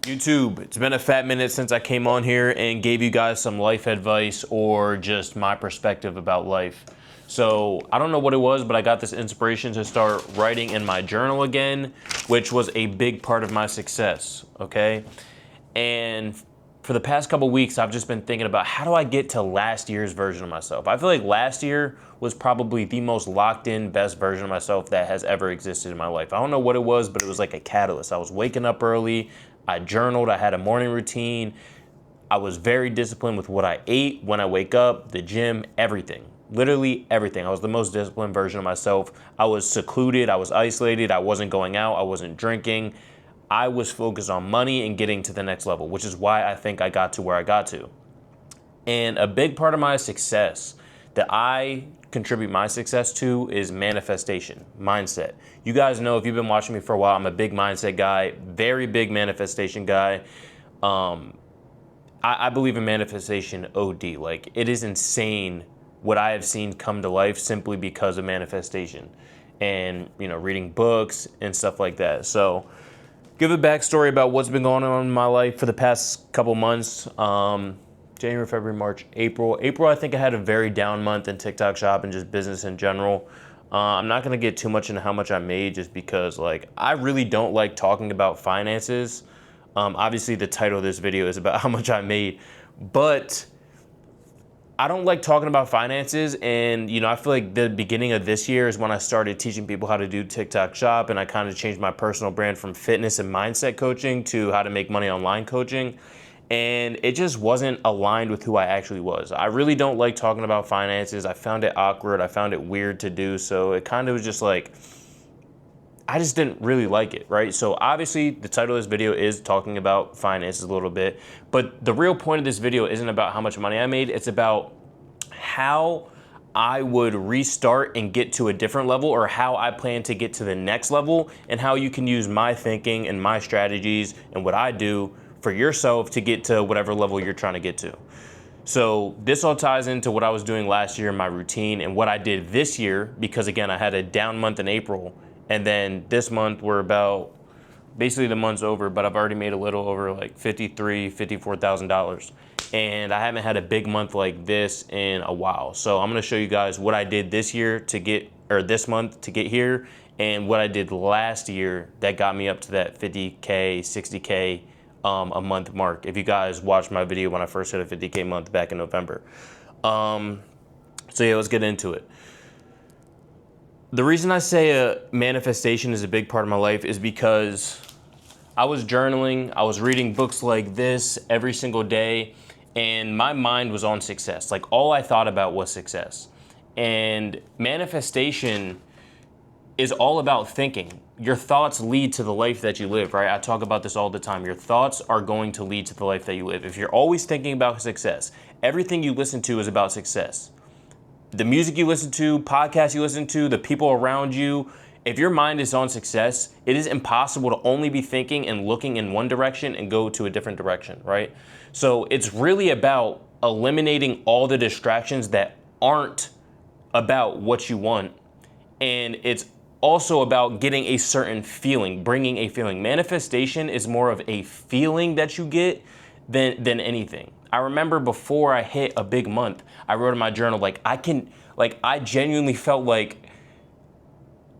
YouTube, it's been a fat minute since I came on here and gave you guys some life advice or just my perspective about life. So I don't know what it was, but I got this inspiration to start writing in my journal again, which was a big part of my success, okay? And for the past couple weeks, I've just been thinking about how do I get to last year's version of myself? I feel like last year was probably the most locked in, best version of myself that has ever existed in my life. I don't know what it was, but it was like a catalyst. I was waking up early, I journaled, I had a morning routine. I was very disciplined with what I ate, when I wake up, the gym, everything. Literally everything. I was the most disciplined version of myself. I was secluded, I was isolated, I wasn't going out, I wasn't drinking. I was focused on money and getting to the next level, which is why I think I got to where I got to. And a big part of my success that I contribute my success to is manifestation, mindset. You guys know, if you've been watching me for a while, I'm a big mindset guy, very big manifestation guy. I believe in manifestation OD. Like, it is insane what I have seen come to life simply because of manifestation and, you know, reading books and stuff like that. So give a backstory about what's been going on in my life for the past couple months. January, February, March, April. April, I think I had a very down month in TikTok shop and just business in general. I'm not gonna get too much into how much I made just because, like, I really don't like talking about finances. Obviously the title of this video is about how much I made, but I don't like talking about finances. And, you know, I feel like the beginning of this year is when I started teaching people how to do TikTok shop, and I kind of changed my personal brand from fitness and mindset coaching to how to make money online coaching. And it just wasn't aligned with who I actually was. I really don't like talking about finances. I found it awkward. I found it weird to do. So it kind of was just like, I just didn't really like it, right? So obviously the title of this video is talking about finances a little bit, but the real point of this video isn't about how much money I made. It's about how I would restart and get to a different level, or how I plan to get to the next level, and how you can use my thinking and my strategies and what I do for yourself to get to whatever level you're trying to get to. So this all ties into what I was doing last year in my routine and what I did this year, because again, I had a down month in April, and then this month we're about, basically the month's over, but I've already made a little over like $54,000. And I haven't had a big month like this in a while. So I'm gonna show you guys what I did this year to get, or this month to get here, and what I did last year that got me up to that 50K, 60K a month mark. If you guys watched my video when I first hit a 50K month back in November. So yeah, let's get into it. The reason I say a manifestation is a big part of my life is because I was journaling, I was reading books like this every single day, and my mind was on success. Like, all I thought about was success. And manifestation is all about thinking. Your thoughts lead to the life that you live, right? I talk about this all the time. Your thoughts are going to lead to the life that you live. If you're always thinking about success, everything you listen to is about success. The music you listen to, podcasts you listen to, the people around you, if your mind is on success, it is impossible to only be thinking and looking in one direction and go to a different direction, right? So it's really about eliminating all the distractions that aren't about what you want. And it's also about getting a certain feeling, bringing a feeling. Manifestation is more of a feeling that you get than anything. I remember before I hit a big month, I wrote in my journal, I genuinely felt like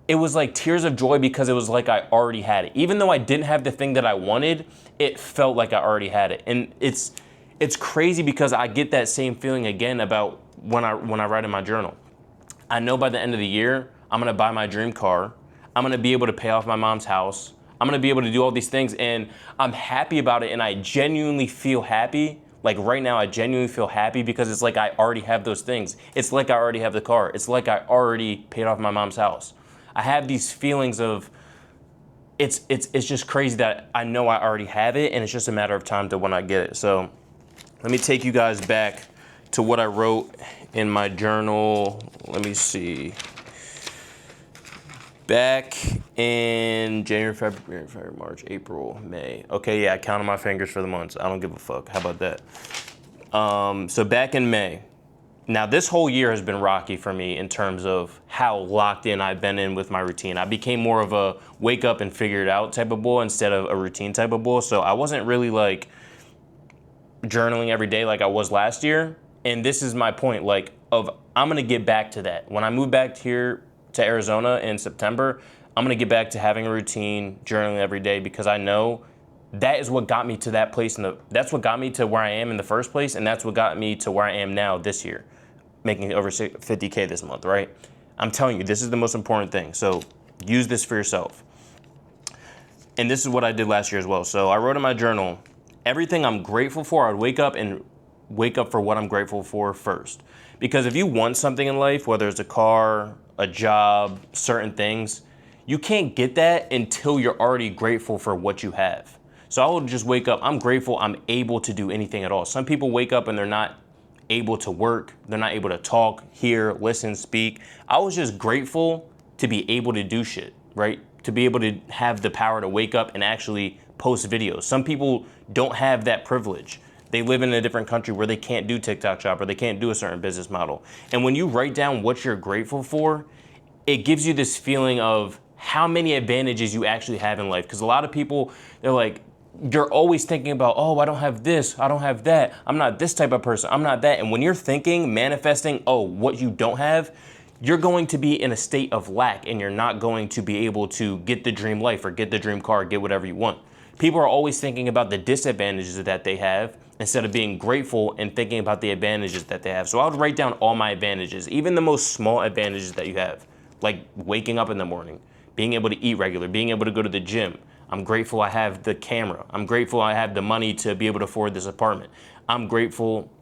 it was like tears of joy, because it was like I already had it. Even though I didn't have the thing that I wanted, it felt like I already had it. And it's crazy because I get that same feeling again about when I write in my journal. I know by the end of the year, I'm gonna buy my dream car. I'm gonna be able to pay off my mom's house. I'm gonna be able to do all these things, and I'm happy about it, and I genuinely feel happy. Like right now, I genuinely feel happy because it's like I already have those things. It's like I already have the car. It's like I already paid off my mom's house. I have these feelings of, it's just crazy that I know I already have it, and it's just a matter of time to when I get it. So let me take you guys back to what I wrote in my journal. Let me see. Back in January, February, March, April, May. Okay, yeah, I counted my fingers for the months. I don't give a fuck. How about that? So back in May, Now, this whole year has been rocky for me in terms of how locked in I've been in with my routine. I became more of a wake up and figure it out type of bull instead of a routine type of bull. So I wasn't really like journaling every day like I was last year. And this is my point, like, of I'm gonna get back to that. When I move back here to Arizona in September, I'm gonna get back to having a routine, journaling every day, because I know that is what got me to that place, that's what got me to where I am in the first place, and that's what got me to where I am now this year, making over 50K this month, right? I'm telling you, this is the most important thing. So use this for yourself. And this is what I did last year as well. So I wrote in my journal, everything I'm grateful for, I would wake up for what I'm grateful for first. Because if you want something in life, whether it's a car, a job, certain things, you can't get that until you're already grateful for what you have. So I would just wake up, I'm grateful I'm able to do anything at all. Some people wake up and they're not able to work, they're not able to talk, hear, listen, speak. I was just grateful to be able to do shit, right? To be able to have the power to wake up and actually post videos. Some people don't have that privilege. They live in a different country where they can't do TikTok shop or they can't do a certain business model. And when you write down what you're grateful for, it gives you this feeling of how many advantages you actually have in life. Because a lot of people, they're like, you're always thinking about, oh, I don't have this, I don't have that, I'm not this type of person, I'm not that. And when you're thinking, manifesting, oh, what you don't have, you're going to be in a state of lack and you're not going to be able to get the dream life or get the dream car, or get whatever you want. People are always thinking about the disadvantages that they have instead of being grateful and thinking about the advantages that they have. So I would write down all my advantages, even the most small advantages that you have, like waking up in the morning, being able to eat regular, being able to go to the gym. I'm grateful I have the camera. I'm grateful I have the money to be able to afford this apartment. I'm grateful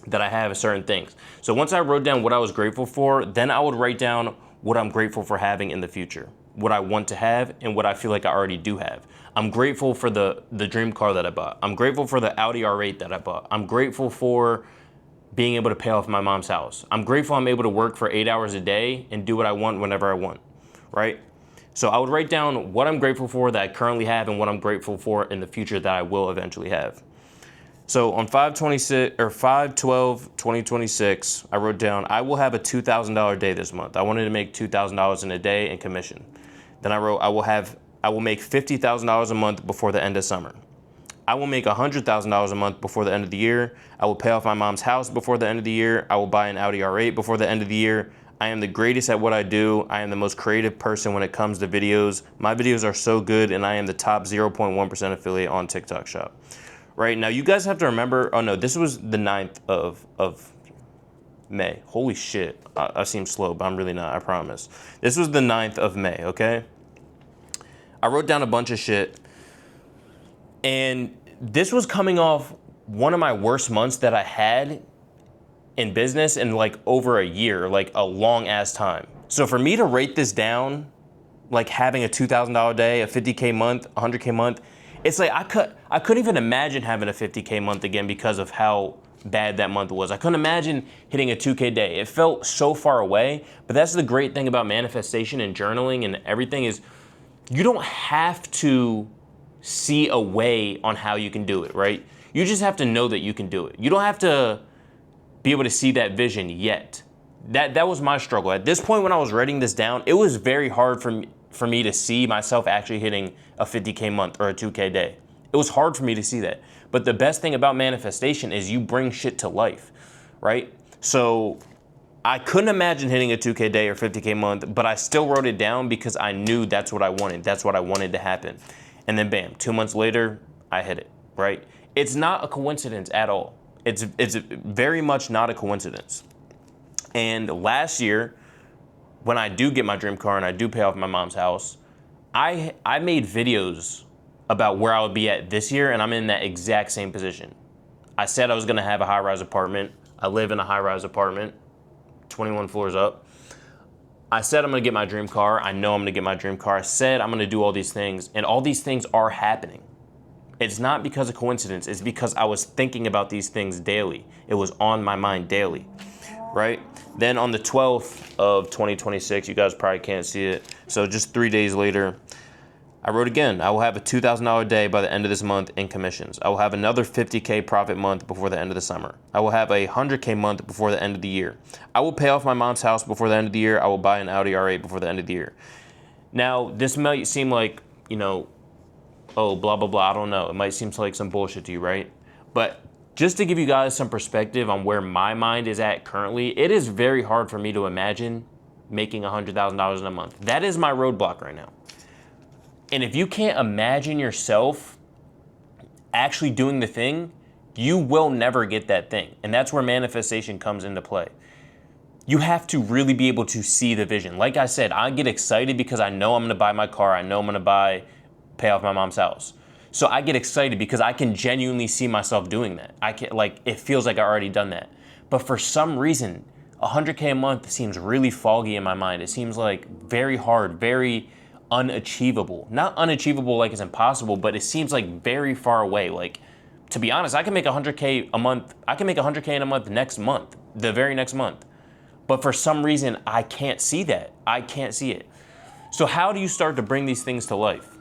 that I have certain things. So once I wrote down what I was grateful for, then I would write down what I'm grateful for having in the future, what I want to have and what I feel like I already do have. I'm grateful for the dream car that I bought. I'm grateful for the Audi R8 that I bought. I'm grateful for being able to pay off my mom's house. I'm grateful I'm able to work for 8 hours a day and do what I want whenever I want, right? So I would write down what I'm grateful for that I currently have and what I'm grateful for in the future that I will eventually have. So on 5/12/2026, I wrote down, I will have a $2,000 day this month. I wanted to make $2,000 in a day in commission. Then I wrote, I will make $50,000 a month before the end of summer. I will make $100,000 a month before the end of the year. I will pay off my mom's house before the end of the year. I will buy an Audi R8 before the end of the year. I am the greatest at what I do. I am the most creative person when it comes to videos. My videos are so good, and I am the top 0.1% affiliate on TikTok shop. Right now, you guys have to remember, oh no, this was the 9th of May. Holy shit, I seem slow, but I'm really not, I promise. This was the 9th of May, okay? I wrote down a bunch of shit, and this was coming off one of my worst months that I had in business in like over a year, like a long ass time. So for me to write this down, like having a $2,000 day, a 50K month, 100K month, it's like I couldn't even imagine having a 50K month again because of how bad that month was. I couldn't imagine hitting a 2K day. It felt so far away, but that's the great thing about manifestation and journaling and everything is you don't have to see a way on how you can do it, right? You just have to know that you can do it. You don't have to be able to see that vision yet. That was my struggle. At this point when I was writing this down, it was very hard for me to see myself actually hitting a 50K month or a 2K day. It was hard for me to see that. But the best thing about manifestation is you bring shit to life, right? So I couldn't imagine hitting a 2K day or 50K month, but I still wrote it down because I knew that's what I wanted. That's what I wanted to happen. And then bam, 2 months later, I hit it, right? It's not a coincidence at all. It's very much not a coincidence. And last year, when I do get my dream car and I do pay off my mom's house, I made videos about where I would be at this year, and I'm in that exact same position. I said I was gonna have a high-rise apartment. I live in a high-rise apartment, 21 floors up. I said I'm gonna get my dream car. I know I'm gonna get my dream car. I said I'm gonna do all these things, and all these things are happening. It's not because of coincidence. It's because I was thinking about these things daily. It was on my mind daily, right? Then on the 12th of 2026, you guys probably can't see it. So just 3 days later, I wrote again, I will have a $2,000 day by the end of this month in commissions. I will have another 50K profit month before the end of the summer. I will have a 100K month before the end of the year. I will pay off my mom's house before the end of the year. I will buy an Audi R8 before the end of the year. Now, this might seem like, oh, blah, blah, blah, I don't know. It might seem like some bullshit to you, right? But just to give you guys some perspective on where my mind is at currently, it is very hard for me to imagine making $100,000 in a month. That is my roadblock right now. And if you can't imagine yourself actually doing the thing, you will never get that thing. And that's where manifestation comes into play. You have to really be able to see the vision. Like I said, I get excited because I know I'm gonna buy my car. I know I'm gonna pay off my mom's house. So I get excited because I can genuinely see myself doing that. It feels like I already done that. But for some reason, 100K a month seems really foggy in my mind. It seems like very hard, very unachievable. Not unachievable like it's impossible, but it seems like very far away. Like, to be honest, I can make 100K a month. I can make 100K in a month next month, the very next month. But for some reason, I can't see that. I can't see it. So how do you start to bring these things to life?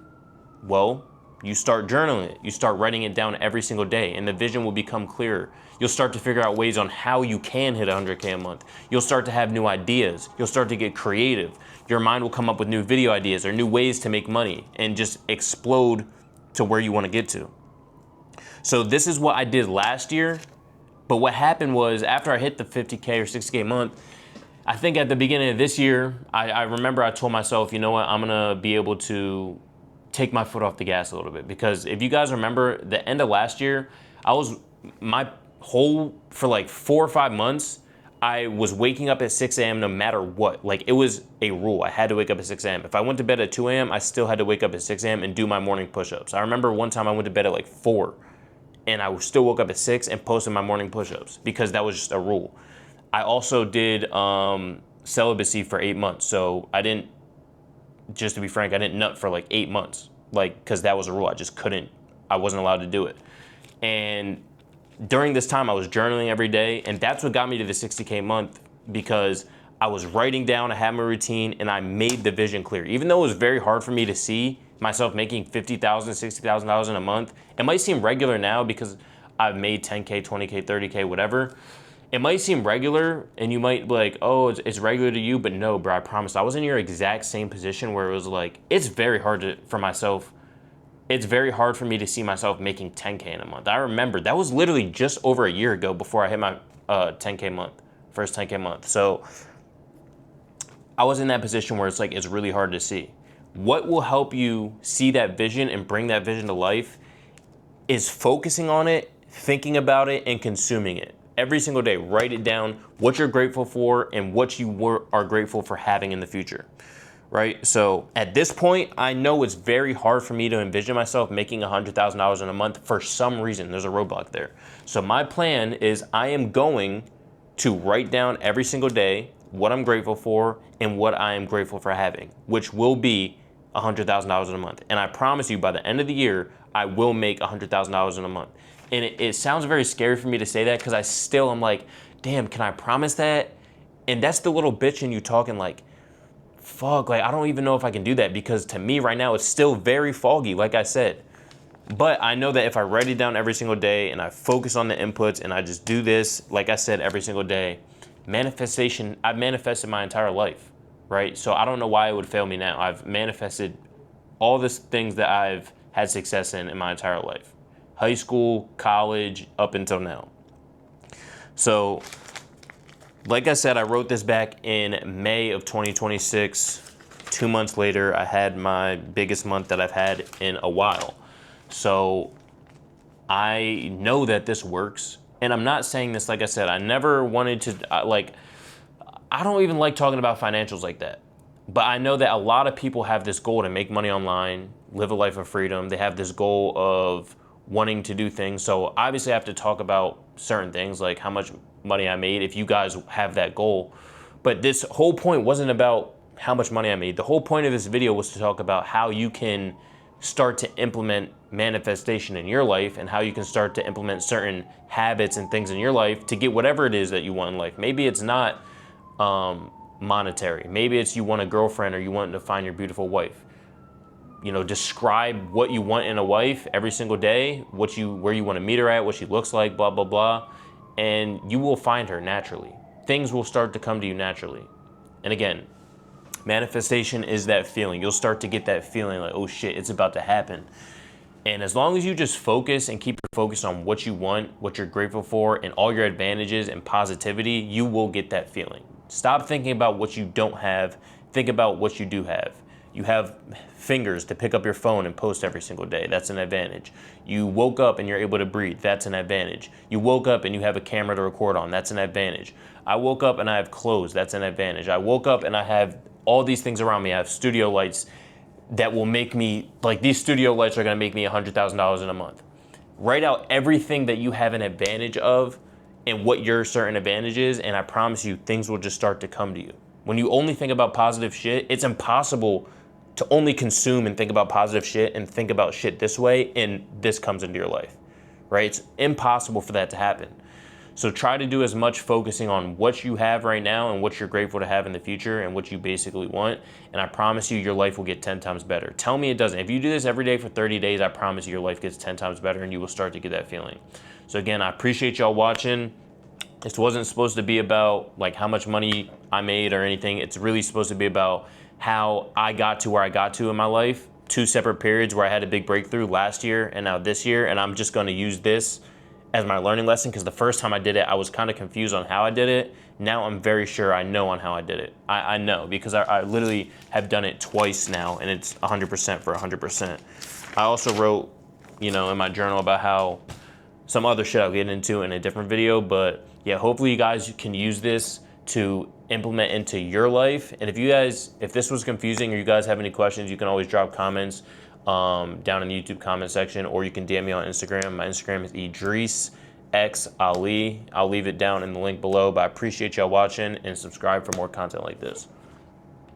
Well, you start journaling it. You start writing it down every single day, and the vision will become clearer. You'll start to figure out ways on how you can hit 100K a month. You'll start to have new ideas. You'll start to get creative. Your mind will come up with new video ideas or new ways to make money and just explode to where you want to get to. So this is what I did last year. But what happened was after I hit the 50K or 60K a month, I think at the beginning of this year, I remember I told myself, you know what, I'm gonna be able to take my foot off the gas a little bit. Because if you guys remember, the end of last year, for like 4 or 5 months, I was waking up at 6 a.m. no matter what. Like, it was a rule. I had to wake up at 6 a.m. If I went to bed at 2 a.m., I still had to wake up at 6 a.m. and do my morning push-ups. I remember one time I went to bed at like 4 and I still woke up at 6 and posted my morning push-ups because that was just a rule. I also did celibacy for 8 months. So just to be frank, I didn't nut for like 8 months, because that was a rule. I wasn't allowed to do it. And during this time, I was journaling every day, and that's what got me to the 60K month, because I was writing down, I had my routine, and I made the vision clear. Even though it was very hard for me to see myself making $50,000, $60,000 in a month, it might seem regular now because I've made 10K, 20K, 30K, whatever. It might seem regular, and you might be like, oh, it's regular to you, but no, bro, I promise. I was in your exact same position where it was like, it's very hard for me to see myself making 10K in a month. I remember that was literally just over a year ago before I hit my 10K month, first 10K month. So I was in that position where it's really hard to see. What will help you see that vision and bring that vision to life is focusing on it, thinking about it, and consuming it. Every single day, write it down, what you're grateful for and what you are grateful for having in the future, right? So at this point, I know it's very hard for me to envision myself making $100,000 in a month for some reason. There's a roadblock there. So my plan is I am going to write down every single day what I'm grateful for and what I am grateful for having, which will be $100,000 in a month. And I promise you, by the end of the year, I will make $100,000 in a month. And it sounds very scary for me to say that because I'm like, damn, can I promise that? And that's the little bitch in you talking like, fuck, I don't even know if I can do that, because to me right now, it's still very foggy, like I said. But I know that if I write it down every single day and I focus on the inputs and I just do this, like I said, every single day, manifestation, I've manifested my entire life, right? So I don't know why it would fail me now. I've manifested all the things that I've had success in my entire life. High school, college, up until now. So, like I said, I wrote this back in May of 2026. 2 months later, I had my biggest month that I've had in a while. So, I know that this works. And I'm not saying this, like I said, I never wanted to, I don't even like talking about financials like that. But I know that a lot of people have this goal to make money online, live a life of freedom. They have this goal of wanting to do things. So obviously I have to talk about certain things like how much money I made if you guys have that goal. But this whole point wasn't about how much money I made. The whole point of this video was to talk about how you can start to implement manifestation in your life and how you can start to implement certain habits and things in your life to get whatever it is that you want in life. Maybe it's not monetary. Maybe it's you want a girlfriend or you want to find your beautiful wife. describe what you want in a wife every single day, where you want to meet her at, what she looks like, blah, blah, blah. And you will find her naturally. Things will start to come to you naturally. And again, manifestation is that feeling. You'll start to get that feeling like, oh shit, it's about to happen. And as long as you just focus and keep your focus on what you want, what you're grateful for, and all your advantages and positivity, you will get that feeling. Stop thinking about what you don't have. Think about what you do have. You have fingers to pick up your phone and post every single day. That's an advantage. You woke up and you're able to breathe. That's an advantage. You woke up and you have a camera to record on. That's an advantage. I woke up and I have clothes. That's an advantage. I woke up and I have all these things around me. I have studio lights that will make me, like these studio lights are gonna make me $100,000 in a month. Write out everything that you have an advantage of and what your certain advantage is, and I promise you, things will just start to come to you. When you only think about positive shit, it's impossible to only consume and think about positive shit and think about shit this way and this comes into your life, right? It's impossible for that to happen. So try to do as much focusing on what you have right now and what you're grateful to have in the future and what you basically want. And I promise you, your life will get 10 times better. Tell me it doesn't. If you do this every day for 30 days, I promise you your life gets 10 times better and you will start to get that feeling. So again, I appreciate y'all watching. This wasn't supposed to be about like how much money I made or anything. It's really supposed to be about how I got to where I got to in my life. 2 separate periods where I had a big breakthrough last year and now this year. And I'm just gonna use this as my learning lesson because the first time I did it, I was kind of confused on how I did it. Now I'm very sure I know on how I did it. I know because I literally have done it twice now and it's 100% for 100%. I also wrote, in my journal about how some other shit I'll get into in a different video, but yeah, hopefully you guys can use this to implement into your life. And if this was confusing or you guys have any questions, you can always drop comments down in the YouTube comment section, or you can DM me on Instagram. My Instagram is Idris X Ali. I'll leave it down in the link below, but I appreciate y'all watching and subscribe for more content like this.